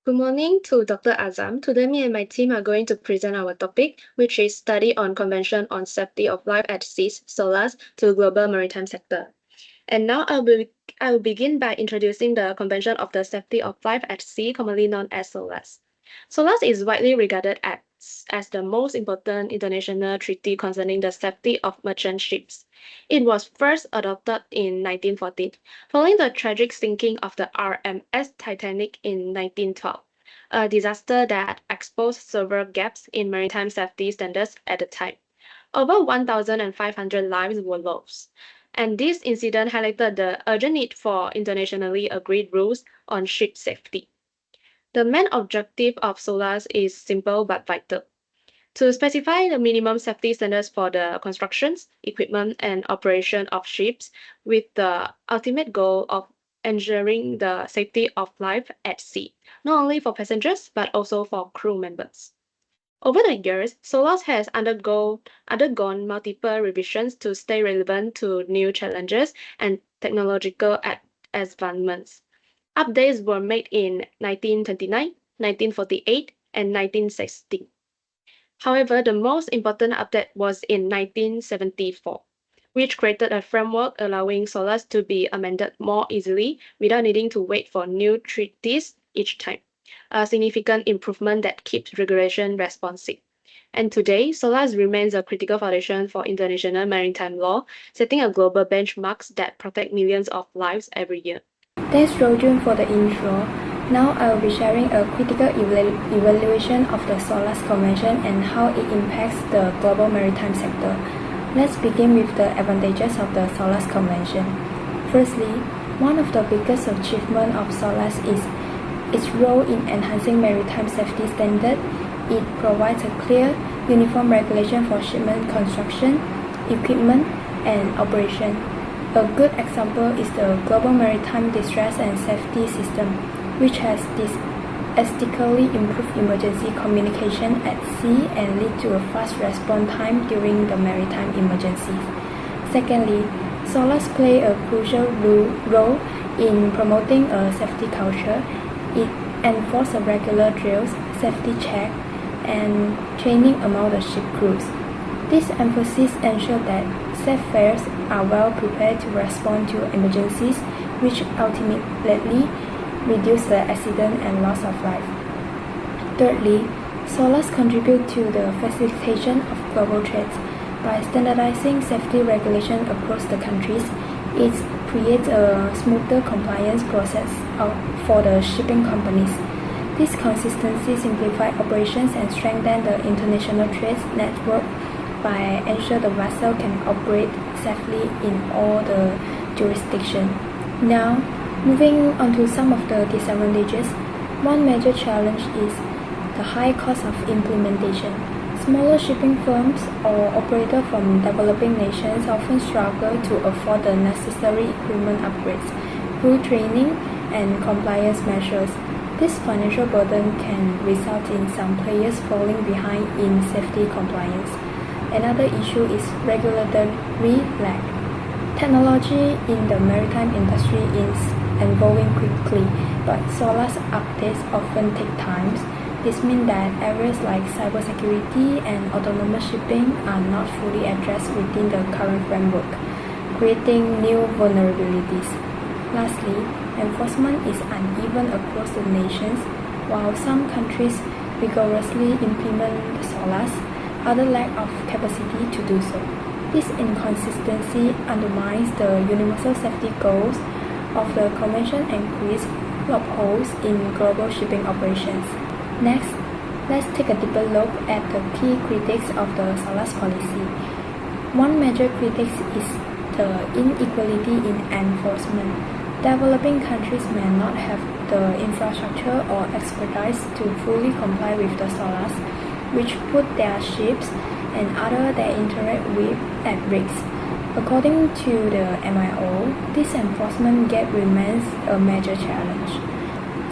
Good morning to Dr. Azam. Today, me and my team are going to present our topic, which is Study on Convention on Safety of Life at Sea, SOLAS, to Global Maritime Sector. And now I will begin by introducing the Convention of the Safety of Life at Sea, commonly known as SOLAS. SOLAS is widely regarded as the most important international treaty concerning the safety of merchant ships. It was first adopted in 1914, following the tragic sinking of the RMS Titanic in 1912, a disaster that exposed several gaps in maritime safety standards at the time. Over 1,500 lives were lost, and this incident highlighted the urgent need for internationally agreed rules on ship safety. The main objective of SOLAS is simple but vital: to specify the minimum safety standards for the constructions, equipment, and operation of ships, with the ultimate goal of ensuring the safety of life at sea, not only for passengers but also for crew members. Over the years, SOLAS has undergone multiple revisions to stay relevant to new challenges and technological advancements. Updates were made in 1929, 1948, and 1960. However, the most important update was in 1974, which created a framework allowing SOLAS to be amended more easily without needing to wait for new treaties each time, a significant improvement that keeps regulation responsive. And today, SOLAS remains a critical foundation for international maritime law, setting a global benchmarks that protect millions of lives every year. Thanks Rojun for the intro. Now I will be sharing a critical evaluation of the SOLAS Convention and how it impacts the global maritime sector. Let's begin with the advantages of the SOLAS Convention. Firstly, one of the biggest achievements of SOLAS is its role in enhancing maritime safety standards. It provides a clear, uniform regulation for shipment construction, equipment, and operation. A good example is the Global Maritime Distress and Safety System, which has drastically improved emergency communication at sea and lead to a fast response time during the maritime emergencies. Secondly, SOLAS play a crucial role in promoting a safety culture. It enforces regular drills, safety checks, and training among the ship crews. This emphasis ensures that seafarers are well prepared to respond to emergencies, which ultimately reduce the accident and loss of life. Thirdly, SOLAS contribute to the facilitation of global trade. By standardizing safety regulation across the countries, it creates a smoother compliance process for the shipping companies. This consistency simplifies operations and strengthens the international trade network by ensuring the vessel can operate safely in all the jurisdictions. Now, moving on to some of the disadvantages, one major challenge is the high cost of implementation. Smaller shipping firms or operators from developing nations often struggle to afford the necessary equipment upgrades, crew training, and compliance measures. This financial burden can result in some players falling behind in safety compliance. Another issue is regulatory lag. Technology in the maritime industry is evolving quickly, but SOLAS updates often take time. This means that areas like cybersecurity and autonomous shipping are not fully addressed within the current framework, creating new vulnerabilities. Lastly, enforcement is uneven across the nations. While some countries rigorously implement SOLAS, others lack of capacity to do so. This inconsistency undermines the universal safety goals of the Convention and creates loopholes in global shipping operations. Next, let's take a deeper look at the key critiques of the SOLAS policy. One major critique is the inequality in enforcement. Developing countries may not have the infrastructure or expertise to fully comply with the SOLAS, which put their ships and others they interact with at risk. According to the MIO, this enforcement gap remains a major challenge.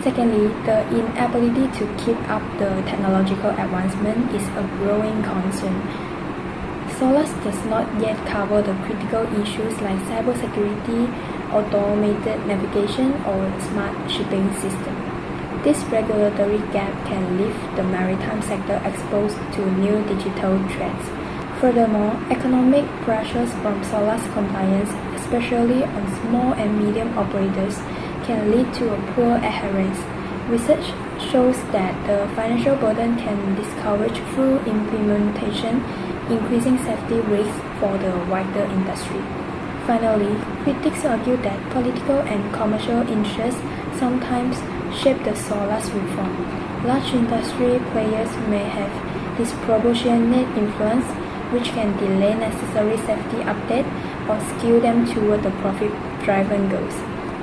Secondly, the inability to keep up the technological advancement is a growing concern. SOLAS does not yet cover the critical issues like cybersecurity, automated navigation, or smart shipping system. This regulatory gap can leave the maritime sector exposed to new digital threats. Furthermore, economic pressures from SOLAS compliance, especially on small and medium operators, can lead to a poor adherence. Research shows that the financial burden can discourage through implementation, increasing safety risks for the wider industry. Finally, critics argue that political and commercial interests sometimes shape the SOLAS reform. Large industry players may have disproportionate influence, which can delay necessary safety updates or skew them toward the profit-driven goals.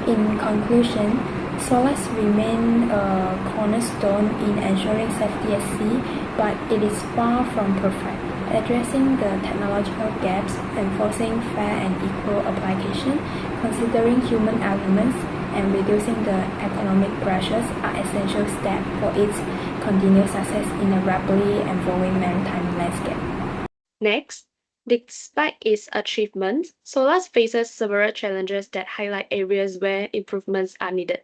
In conclusion, SOLAS remain a cornerstone in ensuring safety at sea, but it is far from perfect. Addressing the technological gaps, enforcing fair and equal application, considering human elements, and reducing the economic pressures are essential steps for its continued success in a rapidly evolving maritime landscape. Next, despite its achievements, SOLAS faces several challenges that highlight areas where improvements are needed.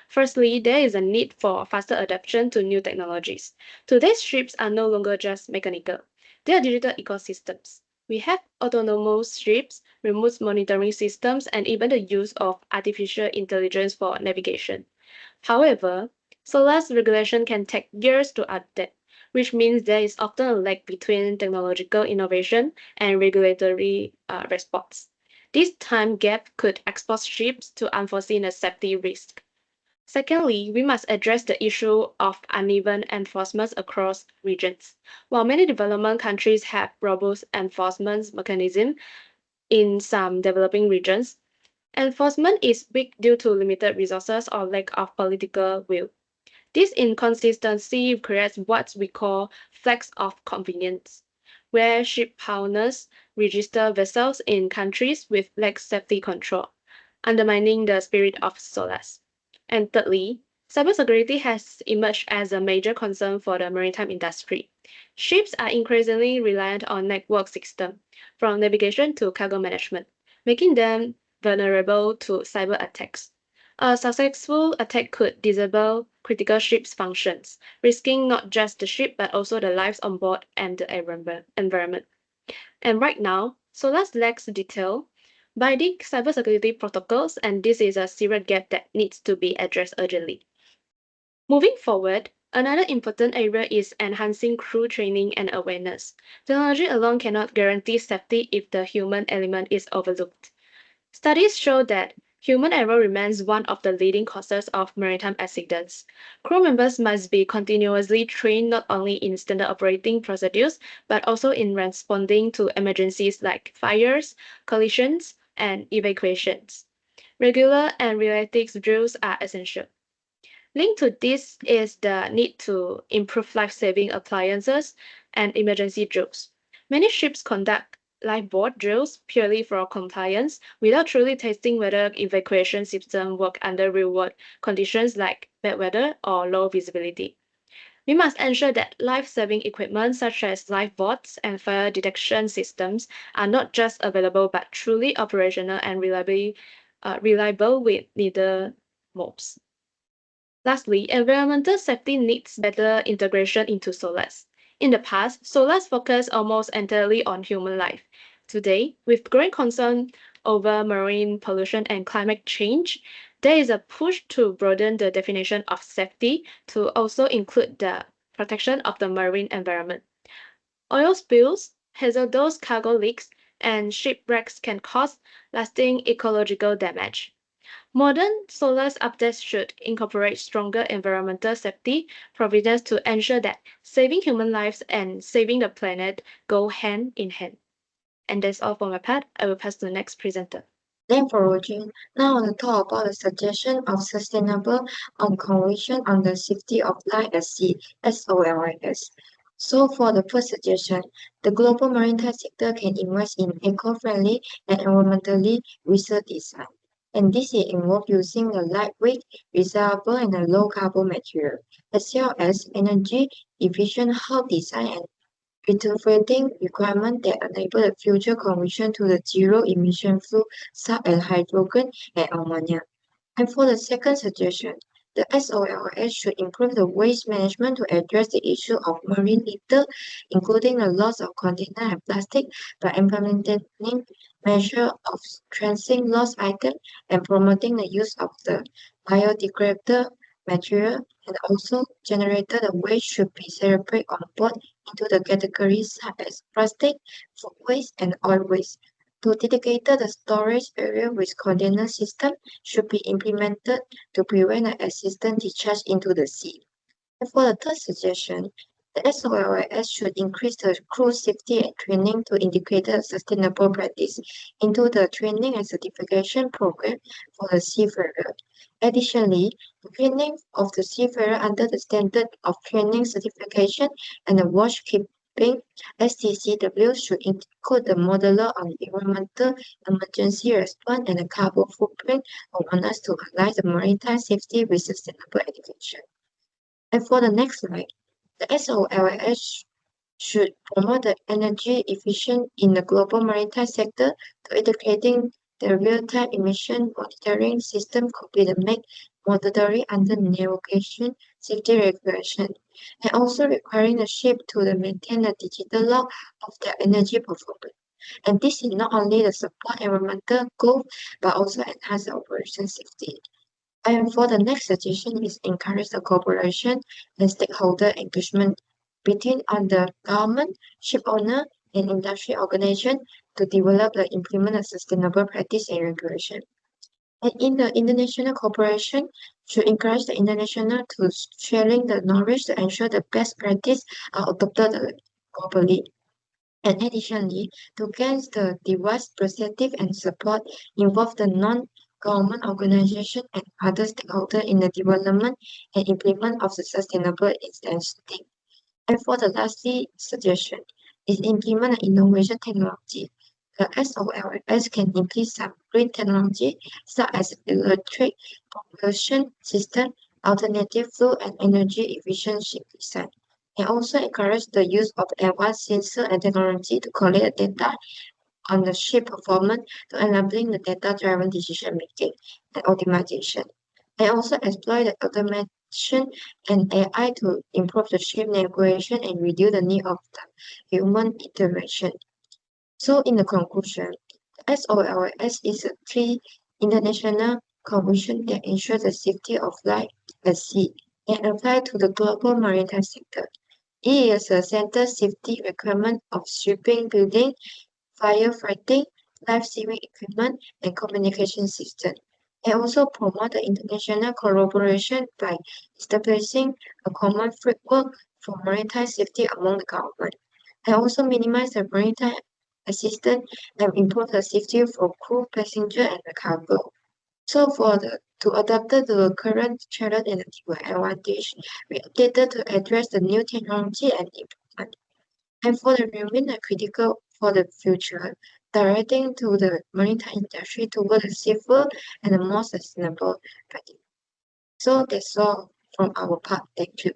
Firstly, there is a need for faster adaptation to new technologies. Today's ships are no longer just mechanical, they are digital ecosystems. We have autonomous ships, remote monitoring systems, and even the use of artificial intelligence for navigation. However, SOLAS regulation can take years to update, which means there is often a lag between technological innovation and regulatory response. This time gap could expose ships to unforeseen safety risks. Secondly, we must address the issue of uneven enforcement across regions. While many development countries have robust enforcement mechanisms, in some developing regions, enforcement is weak due to limited resources or lack of political will. This inconsistency creates what we call flags of convenience, where ship owners register vessels in countries with lax safety control, undermining the spirit of SOLAS. And thirdly, cybersecurity has emerged as a major concern for the maritime industry. Ships are increasingly reliant on network systems, from navigation to cargo management, making them vulnerable to cyber attacks. A successful attack could disable critical ship's functions, risking not just the ship but also the lives on board and the environment. And right now, SOLAS lacks detail, binding cybersecurity protocols, and this is a serious gap that needs to be addressed urgently. Moving forward, another important area is enhancing crew training and awareness. Technology alone cannot guarantee safety if the human element is overlooked. Studies show that human error remains one of the leading causes of maritime accidents. Crew members must be continuously trained not only in standard operating procedures but also in responding to emergencies like fires, collisions, and evacuations. Regular and realistic drills are essential. Linked to this is the need to improve life-saving appliances and emergency drills. Many ships conduct lifeboat drills purely for compliance without truly testing whether evacuation systems work under real-world conditions like bad weather or low visibility. We must ensure that life-saving equipment such as lifeboats and fire detection systems are not just available but truly operational and reliable with neither modes. Lastly, environmental safety needs better integration into SOLAS. In the past, SOLAS focused almost entirely on human life. Today, with growing concern over marine pollution and climate change, there is a push to broaden the definition of safety to also include the protection of the marine environment. Oil spills, hazardous cargo leaks, and shipwrecks can cause lasting ecological damage. Modern SOLAS updates should incorporate stronger environmental safety provisions to ensure that saving human lives and saving the planet go hand in hand. And that's all for my part. I will pass to the next presenter. Thanks for watching. Now I want to talk about the suggestion of sustainable conversion on the safety of life at sea, SOLAS. So for the first suggestion, the global maritime sector can invest in eco-friendly and environmentally research design. And this involves using a lightweight, reusable, and a low-carbon material, as well as energy-efficient hull design and retrofitting requirements that enable the future conversion to the zero-emission fuel such as hydrogen and ammonia. And for the second suggestion, The SOLAS should improve the waste management to address the issue of marine litter, including the loss of container and plastic, by implementing measures of tracing lost items and promoting the use of the biodegradable material, and also generated waste should be separated on board into the categories such as plastic, food waste, and oil waste. To dedicate the storage area with container system should be implemented to prevent an accident discharge into the sea. And for the third suggestion, the SOLAS should increase the crew safety and training to integrate the sustainable practice into the training and certification program for the seafarer. Additionally, the training of the seafarer under the standard of training certification and the watchkeeping STCW should include the modular on environmental emergency response and the carbon footprint on us to align the maritime safety with sustainable education. And for the next slide, the SOLAS should promote the energy efficient in the global maritime sector to integrating the real-time emission monitoring system could be the made mandatory under navigation safety regulation, and also requiring the ship to maintain a digital log of their energy performance. And this is not only the support environmental goals, but also enhance the operation safety. And for the next suggestion is encourage the cooperation and stakeholder engagement between the government, ship owner, and industry organization to develop and implement a sustainable practice and regulation. And in the international cooperation, should encourage the international to sharing the knowledge to ensure the best practice are adopted globally. And additionally, to gain the device perspective and support, involve the non-government organization and other stakeholders in the development and implement of the sustainable initiative. And for the lastly suggestion is implement innovation technology. The SOLAS can implement some green technology such as electric propulsion system, alternative fuel, and energy efficient ship design. And also encourage the use of advanced sensor and technology to collect data on the ship performance to enabling the data-driven decision making and optimization. And also exploit the automation and AI to improve the ship navigation and reduce the need of the human intervention. So in the conclusion, SOLAS is a three international convention that ensures the safety of life at sea and apply to the global maritime sector. It is a center safety requirement of shipping building, firefighting, life-saving equipment, and communication system. It also promotes the international collaboration by establishing a common framework for maritime safety among the government. And also minimize the maritime assistance and improve the safety for crew, passenger, and the cargo. So to adapt to the current challenge and the advantage, we updated to address the new technology and improvement. And for the remain critical for the future, directing to the maritime industry toward a safer and a more sustainable practice. So that's all from our part. Thank you.